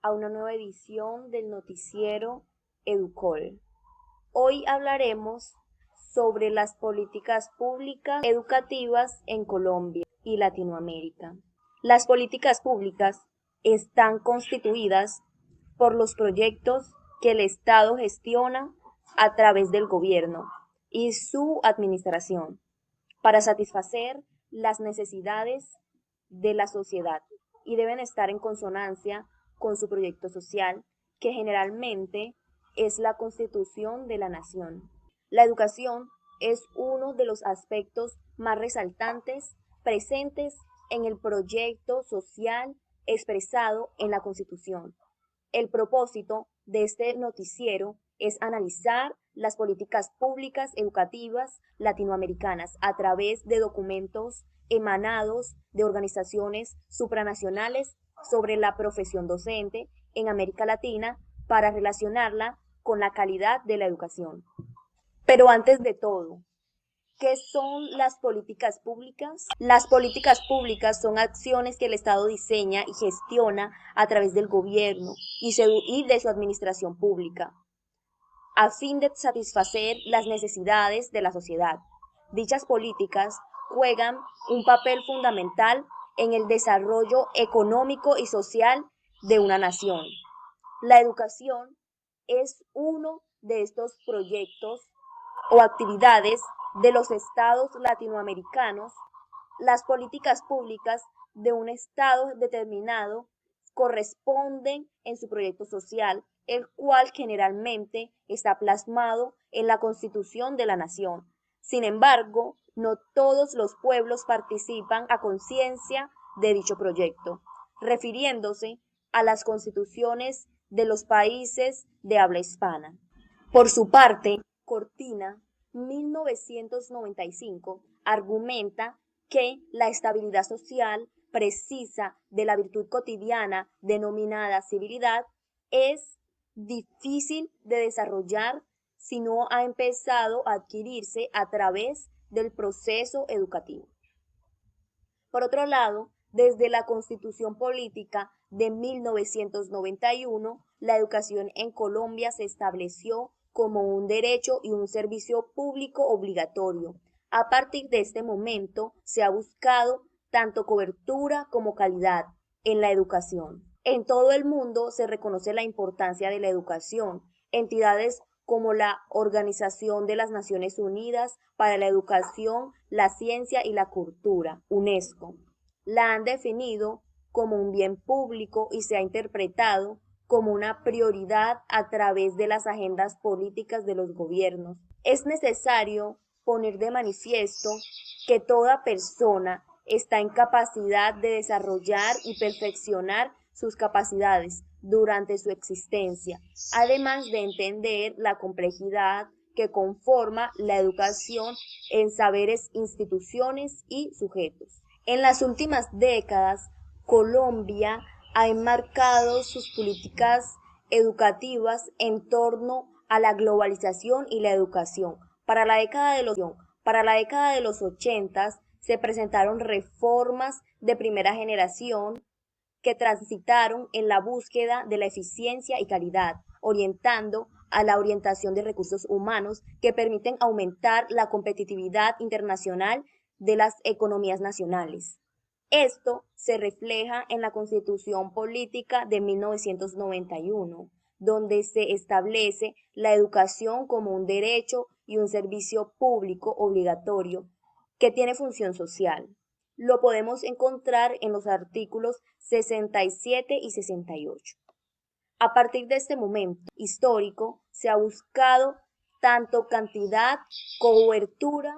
a una nueva edición del noticiero Educol. Hoy hablaremos sobre las políticas públicas educativas en Colombia y Latinoamérica. Las políticas públicas están constituidas por los proyectos que el Estado gestiona a través del gobierno y su administración para satisfacer las necesidades de la sociedad y deben estar en consonancia con su proyecto social, que generalmente es la constitución de la nación. La educación es uno de los aspectos más resaltantes presentes en el proyecto social expresado en la Constitución. El propósito de este noticiero es analizar las políticas públicas educativas latinoamericanas a través de documentos emanados de organizaciones supranacionales sobre la profesión docente en América Latina para relacionarla con la calidad de la educación. Pero antes de todo, ¿qué son las políticas públicas? Las políticas públicas son acciones que el Estado diseña y gestiona a través del gobierno y de su administración pública, a fin de satisfacer las necesidades de la sociedad. Dichas políticas juegan un papel fundamental en el desarrollo económico y social de una nación. La educación es uno de estos proyectos o actividades de los estados latinoamericanos. Las políticas públicas de un estado determinado corresponden en su proyecto social, el cual generalmente está plasmado en la Constitución de la Nación. Sin embargo, no todos los pueblos participan a conciencia de dicho proyecto, refiriéndose a las constituciones de los países de habla hispana. Por su parte, Cortina, 1995, argumenta que la estabilidad social precisa de la virtud cotidiana denominada civilidad es difícil de desarrollar si no ha empezado a adquirirse a través del proceso educativo. Por otro lado, desde la Constitución Política de 1991, la educación en Colombia se estableció como un derecho y un servicio público obligatorio. A partir de este momento se ha buscado tanto cobertura como calidad en la educación. En todo el mundo se reconoce la importancia de la educación. Entidades como la Organización de las Naciones Unidas para la Educación, la Ciencia y la Cultura, UNESCO, la han definido como un bien público y se ha interpretado como una prioridad a través de las agendas políticas de los gobiernos. Es necesario poner de manifiesto que toda persona está en capacidad de desarrollar y perfeccionar sus capacidades durante su existencia, además de entender la complejidad que conforma la educación en saberes, instituciones y sujetos. En las últimas décadas, Colombia ha enmarcado sus políticas educativas en torno a la globalización y la educación. Para la década de los 80 se presentaron reformas de primera generación que transitaron en la búsqueda de la eficiencia y calidad, orientando a la orientación de recursos humanos que permiten aumentar la competitividad internacional de las economías nacionales. Esto se refleja en la Constitución Política de 1991, donde se establece la educación como un derecho y un servicio público obligatorio que tiene función social. Lo podemos encontrar en los artículos 67 y 68. A partir de este momento histórico, se ha buscado tanto cantidad, cobertura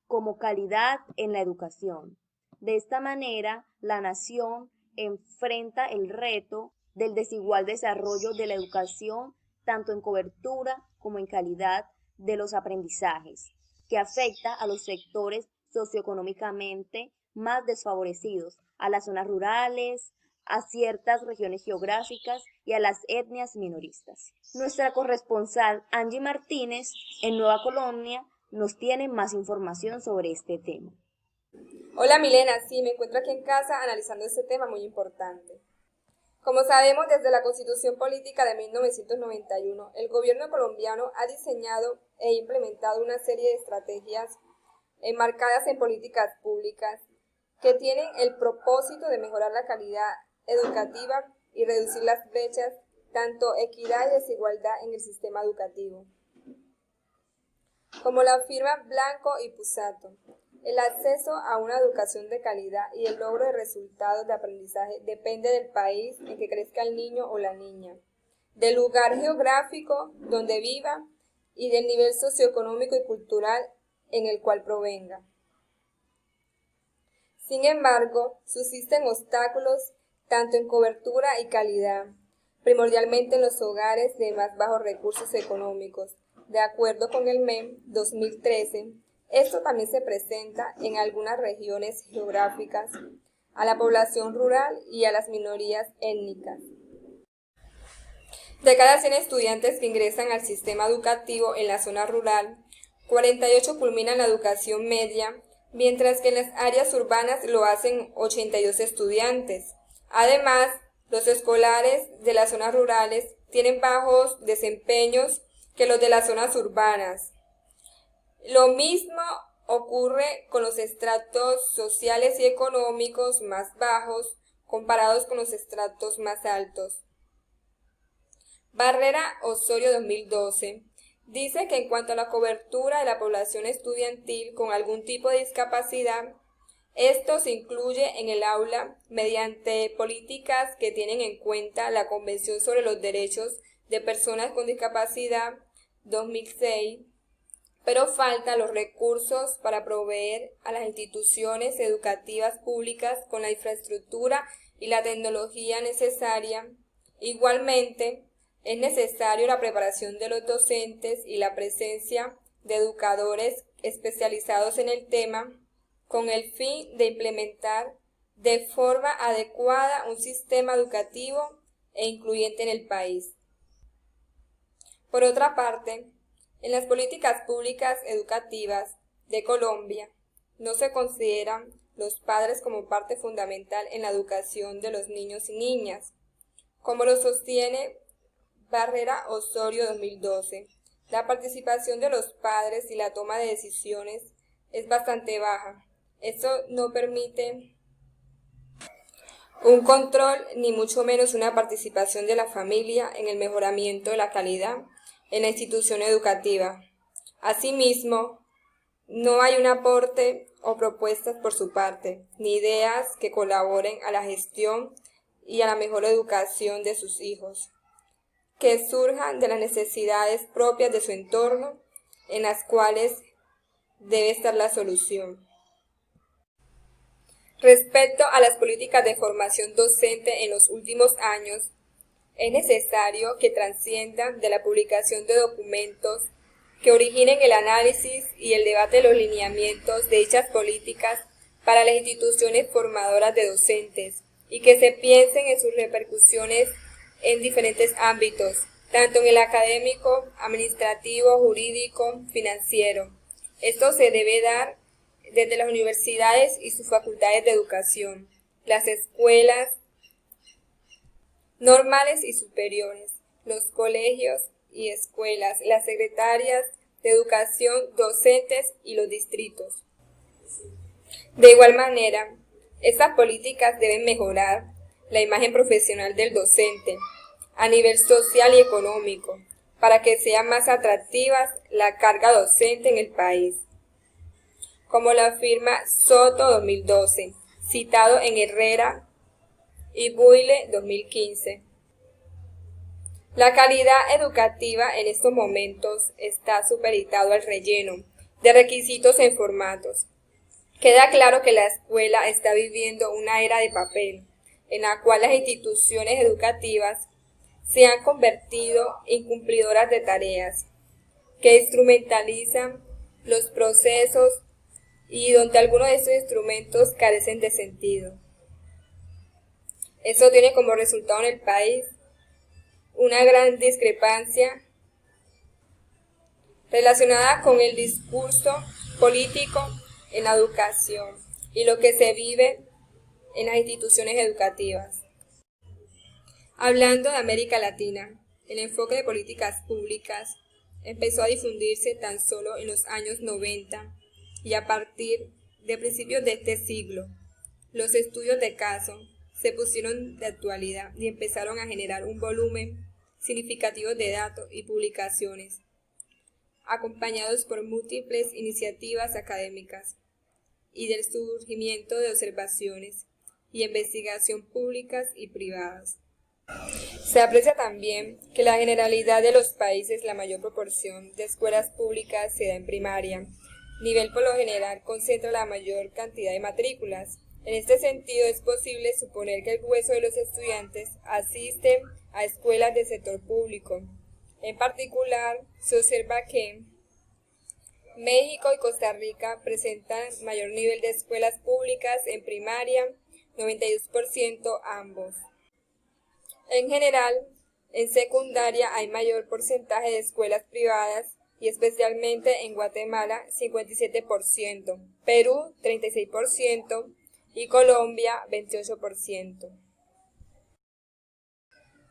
como calidad en la educación. De esta manera, la nación enfrenta el reto del desigual desarrollo de la educación, tanto en cobertura como en calidad de los aprendizajes, que afecta a los sectores socioeconómicamente más desfavorecidos, a las zonas rurales, a ciertas regiones geográficas y a las etnias minoristas. Nuestra corresponsal Angie Martínez en Nueva Colonia nos tiene más información sobre este tema. Hola Milena, sí, me encuentro aquí en casa analizando este tema muy importante. Como sabemos, desde la Constitución Política de 1991, el gobierno colombiano ha diseñado e implementado una serie de estrategias enmarcadas en políticas públicas que tienen el propósito de mejorar la calidad educativa y reducir las brechas, tanto equidad y desigualdad en el sistema educativo. Como lo afirma Blanco y Pusato, el acceso a una educación de calidad y el logro de resultados de aprendizaje depende del país en que crezca el niño o la niña, del lugar geográfico donde viva y del nivel socioeconómico y cultural en el cual provenga. Sin embargo, subsisten obstáculos tanto en cobertura y calidad, primordialmente en los hogares de más bajos recursos económicos. De acuerdo con el MEM 2013, esto también se presenta en algunas regiones geográficas, a la población rural y a las minorías étnicas. De cada 100 estudiantes que ingresan al sistema educativo en la zona rural, 48 culminan la educación media, mientras que en las áreas urbanas lo hacen 82 estudiantes. Además, los escolares de las zonas rurales tienen bajos desempeños que los de las zonas urbanas. Lo mismo ocurre con los estratos sociales y económicos más bajos comparados con los estratos más altos. Barrera Osorio 2012 dice que en cuanto a la cobertura de la población estudiantil con algún tipo de discapacidad, esto se incluye en el aula mediante políticas que tienen en cuenta la Convención sobre los Derechos de Personas con Discapacidad 2006, pero faltan los recursos para proveer a las instituciones educativas públicas con la infraestructura y la tecnología necesaria. Igualmente, es necesario la preparación de los docentes y la presencia de educadores especializados en el tema con el fin de implementar de forma adecuada un sistema educativo e incluyente en el país. Por otra parte, en las políticas públicas educativas de Colombia no se consideran los padres como parte fundamental en la educación de los niños y niñas, como lo sostiene Barrera Osorio 2012. La participación de los padres y la toma de decisiones es bastante baja. Esto no permite un control ni mucho menos una participación de la familia en el mejoramiento de la calidad en la institución educativa. Asimismo, no hay un aporte o propuestas por su parte, ni ideas que colaboren a la gestión y a la mejor educación de sus hijos, que surjan de las necesidades propias de su entorno, en las cuales debe estar la solución. Respecto a las políticas de formación docente en los últimos años, es necesario que trasciendan de la publicación de documentos que originen el análisis y el debate de los lineamientos de dichas políticas para las instituciones formadoras de docentes y que se piensen en sus repercusiones en diferentes ámbitos, tanto en el académico, administrativo, jurídico, financiero. Esto se debe dar desde las universidades y sus facultades de educación, las escuelas normales y superiores, los colegios y escuelas, las secretarias de educación, docentes y los distritos. De igual manera, estas políticas deben mejorar la imagen profesional del docente a nivel social y económico, para que sean más atractivas la carga docente en el país, como lo afirma Soto 2012, citado en Herrera y Buile 2015. La calidad educativa en estos momentos está supeditado al relleno de requisitos en formatos. Queda claro que la escuela está viviendo una era de papel, en la cual las instituciones educativas se han convertido en cumplidoras de tareas, que instrumentalizan los procesos y donde algunos de estos instrumentos carecen de sentido. Eso tiene como resultado en el país una gran discrepancia relacionada con el discurso político en la educación y lo que se vive en las instituciones educativas. Hablando de América Latina, el enfoque de políticas públicas empezó a difundirse tan solo en los años 90 y a partir de principios de este siglo. Los estudios de caso se pusieron de actualidad y empezaron a generar un volumen significativo de datos y publicaciones, acompañados por múltiples iniciativas académicas y del surgimiento de observaciones y investigación públicas y privadas. Se aprecia también que la generalidad de los países, la mayor proporción de escuelas públicas se da en primaria, nivel por lo general concentra la mayor cantidad de matrículas. En este sentido, es posible suponer que el grueso de los estudiantes asisten a escuelas del sector público. En particular, se observa que México y Costa Rica presentan mayor nivel de escuelas públicas en primaria, 92% ambos. En general, en secundaria hay mayor porcentaje de escuelas privadas y especialmente en Guatemala 57%, Perú 36% y Colombia 28%.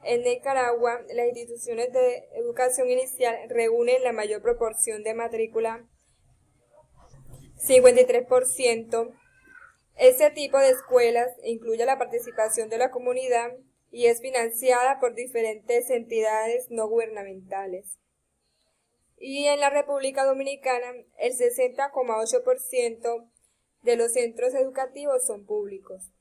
En Nicaragua, las instituciones de educación inicial reúnen la mayor proporción de matrícula, 53%. Este tipo de escuelas incluye la participación de la comunidad y es financiada por diferentes entidades no gubernamentales. Y en la República Dominicana, el 60,8% de los centros educativos son públicos.